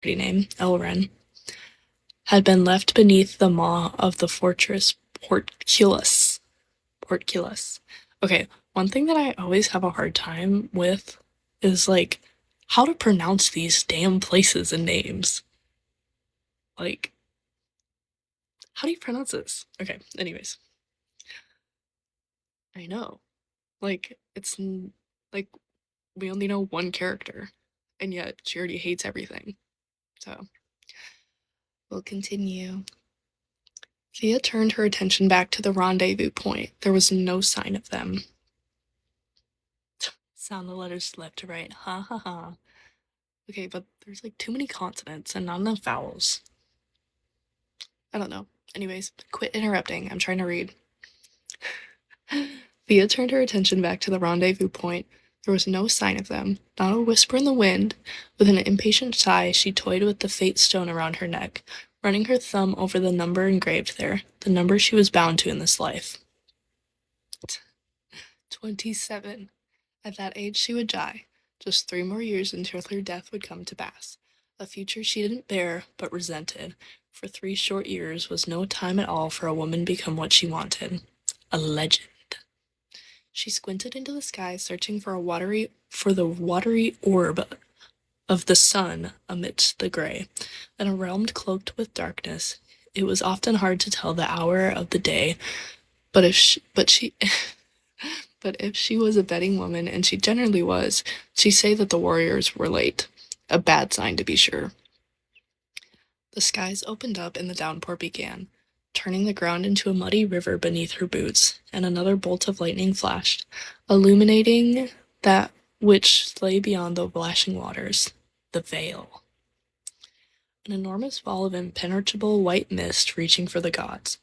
pretty name, Elren, had been left beneath the maw of the fortress Portcullis. Portcullis. Okay, one thing that I always have a hard time with is like how to pronounce these damn places and names. Like, how do you pronounce this? Okay, anyways. I know. Like, like we only know one character, and yet she already hates everything. So, we'll continue. Thea turned her attention back to the rendezvous point. There was no sign of them. Sound the letters left to right. Ha ha ha. Okay, but there's like too many consonants and not enough vowels. I don't know. Anyways, quit interrupting. I'm trying to read. Thea turned her attention back to the rendezvous point. There was no sign of them, not a whisper in the wind. With an impatient sigh, she toyed with the fate stone around her neck, running her thumb over the number engraved there, the number she was bound to in this life. 27. At that age she would die. Just 3 more years until her death would come to pass. A future she didn't bear, but resented. For 3 short years was no time at all for a woman to become what she wanted. A legend. She squinted into the sky, searching for the watery orb of the sun amidst the gray. In a realm cloaked with darkness, it was often hard to tell the hour of the day, but if she was a betting woman, and she generally was, she'd say that the warriors were late. A bad sign, to be sure. The skies opened up and the downpour began, turning the ground into a muddy river beneath her boots, and another bolt of lightning flashed, illuminating that which lay beyond the lashing waters, the veil. An enormous ball of impenetrable white mist reaching for the gods,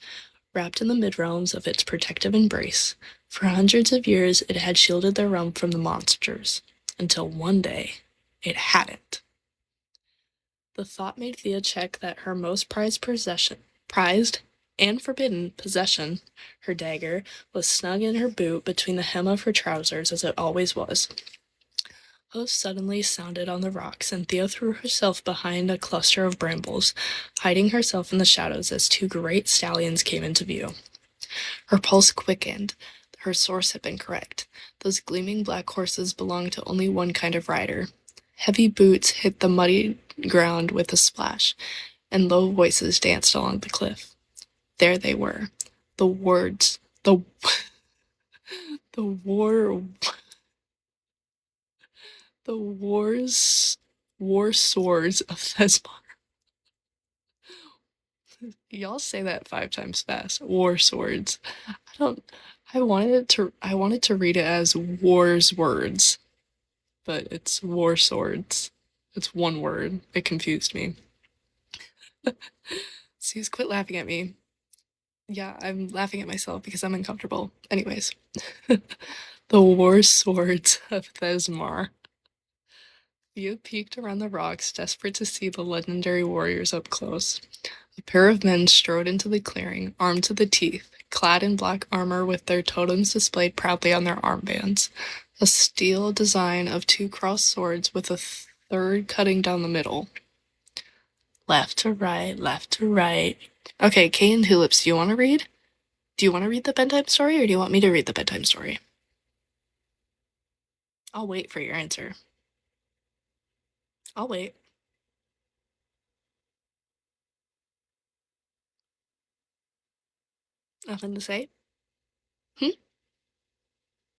wrapped in the mid-realms of its protective embrace. For hundreds of years it had shielded their realm from the monsters, until one day it hadn't. The thought made Thea check that her most prized and forbidden possession, her dagger, was snug in her boot between the hem of her trousers, as it always was. Hoofs suddenly sounded on the rocks, and Thea threw herself behind a cluster of brambles, hiding herself in the shadows as 2 great stallions came into view. Her pulse quickened. Her source had been correct. Those gleaming black horses belonged to only one kind of rider. Heavy boots hit the muddy ground with a splash, and low voices danced along the cliff. There they were. The words. The war. The war swords of Thesmar. Y'all say that 5 times fast. War swords. I don't. I wanted to read it as war's words, but it's war swords. It's one word. It confused me. Suze, quit laughing at me. Yeah, I'm laughing at myself because I'm uncomfortable. Anyways. The war swords of Thesmar. Thea peeked around the rocks, desperate to see the legendary warriors up close. A pair of men strode into the clearing, armed to the teeth, clad in black armor with their totems displayed proudly on their armbands. A steel design of 2 crossed swords with a third cutting down the middle. Left to right, left to right. Okay, Kay and Tulips, do you want to read? Do you want to read the bedtime story, or do you want me to read the bedtime story? I'll wait for your answer. I'll wait. Nothing to say?